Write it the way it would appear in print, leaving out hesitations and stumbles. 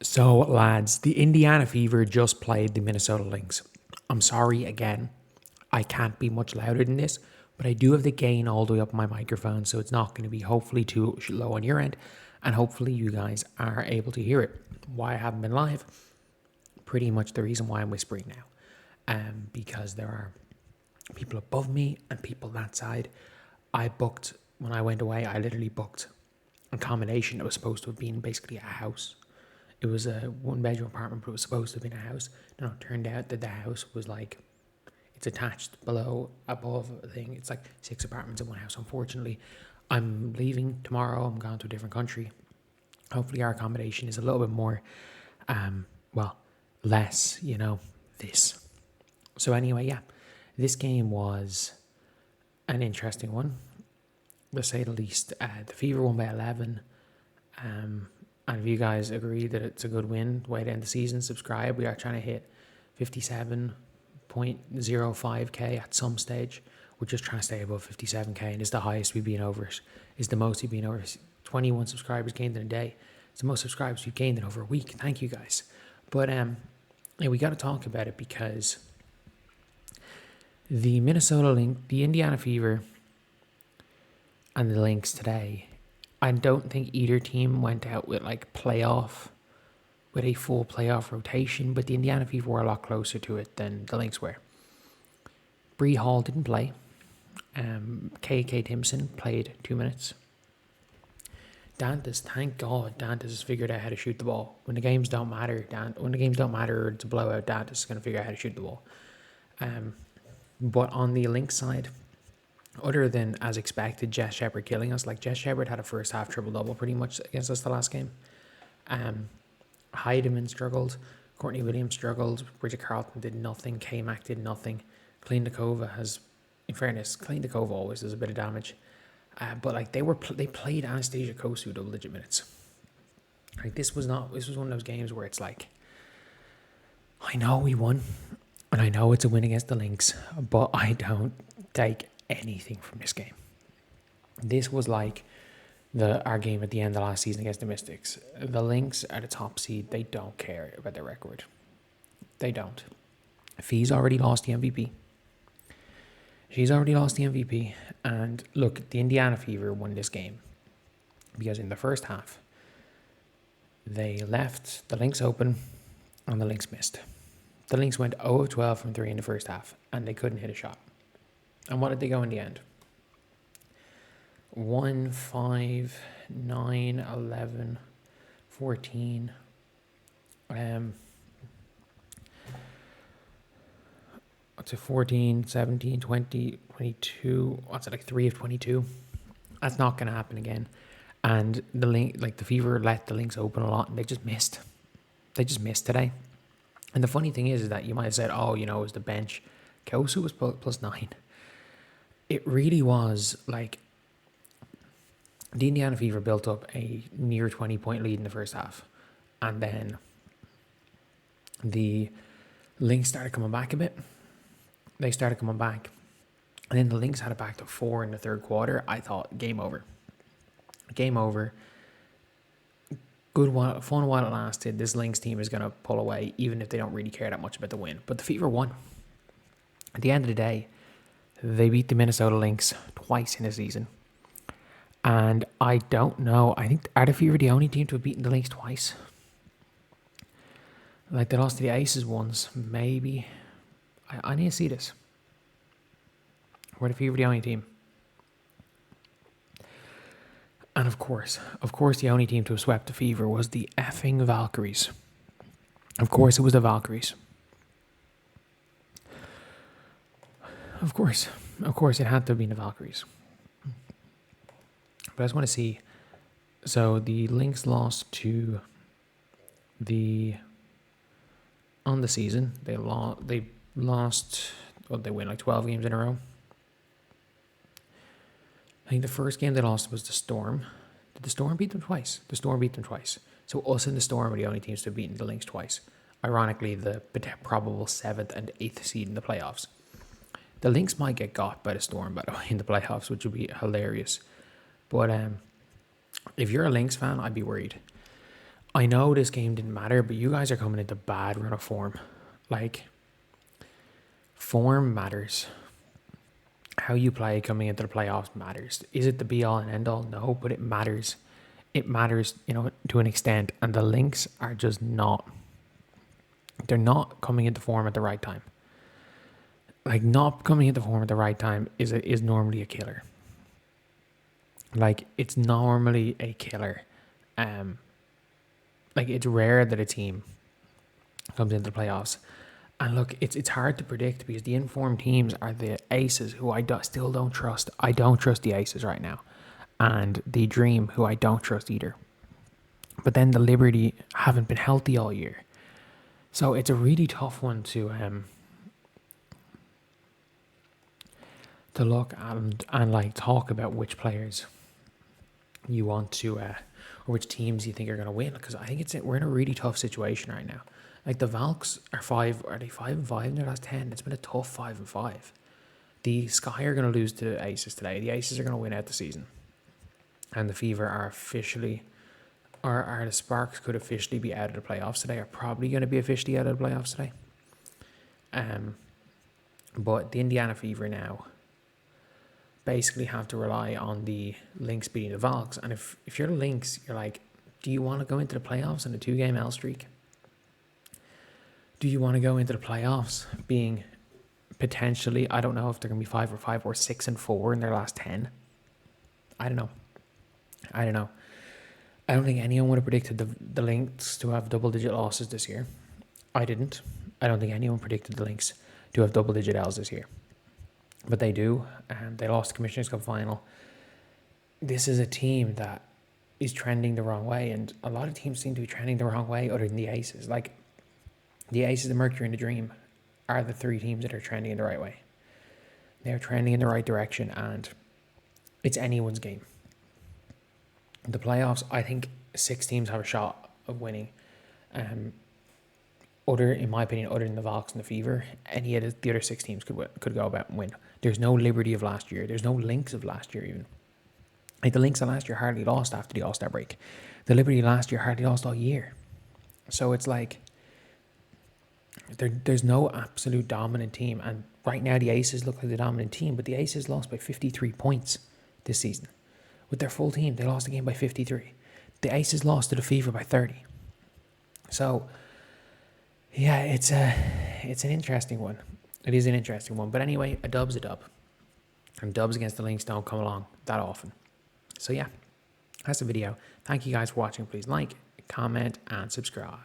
So, lads, the Indiana Fever just played the Minnesota Lynx. I'm sorry again, I can't be much louder than this, but I do have the gain all the way up my microphone, so it's not going to be hopefully too low on your end, and hopefully you guys are able to hear it. Why I haven't been live? Pretty much the reason why I'm whispering now, because there are people above me and people that side. When I went away, I literally booked a combination that was supposed to have been basically a house. It was a one-bedroom apartment, but it was supposed to have been a house. No, it turned out that the house was like, it's attached above a thing. It's like 6 apartments in one house. Unfortunately, I'm leaving tomorrow. I'm going to a different country. Hopefully our accommodation is a little bit more, less, this. So anyway, yeah, this game was an interesting one, to say the least. The Fever won by 11. And if you guys agree that it's a good win, way to end the season, subscribe. We are trying to hit 57.05k at some stage. We're just trying to stay above 57k, and it's the highest we've been over it. It's the most we've been over. 21 subscribers gained in a day. It's the most subscribers we've gained in over a week. Thank you guys. But yeah, we got to talk about it because the Indiana Fever and the Lynx today, I don't think either team went out with a full playoff rotation, but the Indiana Fever were a lot closer to it than the Lynx were. Bree Hall didn't play. KK Timpson played 2 minutes. Dantas, thank God, Dantas has figured out how to shoot the ball. When the games don't matter, or it's a blowout, Dantas is going to figure out how to shoot the ball. But on the Lynx side, other than, as expected, Jess Shepard killing us, Jess Shepard had a first half triple-double pretty much against us the last game. Heidemann struggled. Courtney Williams struggled. Bridget Carlton did nothing. K-Mac did nothing. Klindakova has, in fairness, Klindakova always does a bit of damage. But they played Anastasia Kosu double-digit minutes. This was one of those games where it's I know we won, and I know it's a win against the Lynx, but I don't take anything from this game. This was our game at the end of last season against the Mystics. The Lynx are the top seed. They don't care about their record. They don't. Fee's already lost the MVP. She's already lost the MVP. And look, the Indiana Fever won this game because in the first half, they left the Lynx open and the Lynx missed. The Lynx went 0 of 12 from 3 in the first half and they couldn't hit a shot. And what did they go in the end? 1, 5, 9, 11, 14. What's it? 14, 17, 20, 22. What's it, 3 of 22? That's not going to happen again. And the Fever let the Lynx open a lot and they just missed. They just missed today. And the funny thing is that you might have said, it was the bench. Kosu was plus 9. It really was the Indiana Fever built up a near 20-point lead in the first half. And then the Lynx started coming back a bit. They started coming back. And then the Lynx had it back to 4 in the third quarter. I thought, game over. Game over. Fun while it lasted. This Lynx team is going to pull away, even if they don't really care that much about the win. But the Fever won. At the end of the day, they beat the Minnesota Lynx twice in the season. And I don't know. I think, are the Fever the only team to have beaten the Lynx twice? They lost to the Aces once. Maybe. I need to see this. Were the Fever the only team? And of course, the only team to have swept the Fever was the effing Valkyries. Of course, it was the Valkyries. Of course, it had to have been the Valkyries. But I just want to see. So the Lynx lost to on the season. They lost. Well, they win 12 games in a row. I think the first game they lost was the Storm. Did the Storm beat them twice? The Storm beat them twice. So us and the Storm are the only teams to have beaten the Lynx twice. Ironically, the probable 7th and 8th seed in the playoffs. The Lynx might get got by the Storm, by the way, in the playoffs, which would be hilarious. But if you're a Lynx fan, I'd be worried. I know this game didn't matter, but you guys are coming into bad run of form. Like, form matters. How you play coming into the playoffs matters. Is it the be-all and end-all? No, but it matters. It matters, to an extent. And the Lynx are just not. They're not coming into form at the right time. Like, not coming into form at the right time is normally a killer. Like, it's normally a killer. Like, it's rare that a team comes into the playoffs. And look, it's hard to predict because the informed teams are the Aces, who I still don't trust. I don't trust the Aces right now. And the Dream, who I don't trust either. But then the Liberty haven't been healthy all year. So it's a really tough one to look and like talk about which players you want to or which teams you think are going to win, because I think we're in a really tough situation right now. Like, the Valks are 5-5 in their last 10? It's been a tough 5-5. The Sky are going to lose to the Aces today. The Aces are going to win out the season, and the Fever are officially, or the Sparks could officially be out of the playoffs today. Are probably going to be officially out of the playoffs today. But the Indiana Fever now basically have to rely on the Lynx beating the Valks. And if you're the Lynx, you're like, do you want to go into the playoffs in a 2-game L streak? Do you want to go into the playoffs being potentially, I don't know if they're going to be 5-5 or 6-4 in their last 10? I don't know. I don't think anyone would have predicted the Lynx to have double-digit losses this year. I didn't. I don't think anyone predicted the Lynx to have double-digit L's this year. But they do, and they lost the Commissioner's Cup final. This is a team that is trending the wrong way, and a lot of teams seem to be trending the wrong way other than the Aces. Like, the Aces, the Mercury, and the Dream are the 3 teams that are trending in the right way. They're trending in the right direction, and it's anyone's game. The playoffs, I think 6 teams have a shot of winning. In my opinion, other than the Valks and the Fever, any of the other 6 teams could go about and win. There's no Liberty of last year. There's no Lynx of last year even. Like, the Lynx of last year hardly lost after the All-Star break. The Liberty last year hardly lost all year. So it's like, there's no absolute dominant team. And right now the Aces look like the dominant team, but the Aces lost by 53 points this season. With their full team, they lost the game by 53. The Aces lost to the Fever by 30. So, yeah, it's an interesting one. It is an interesting one. But anyway, a dub's a dub. And dubs against the Lynx don't come along that often. So yeah, that's the video. Thank you guys for watching. Please like, comment, and subscribe.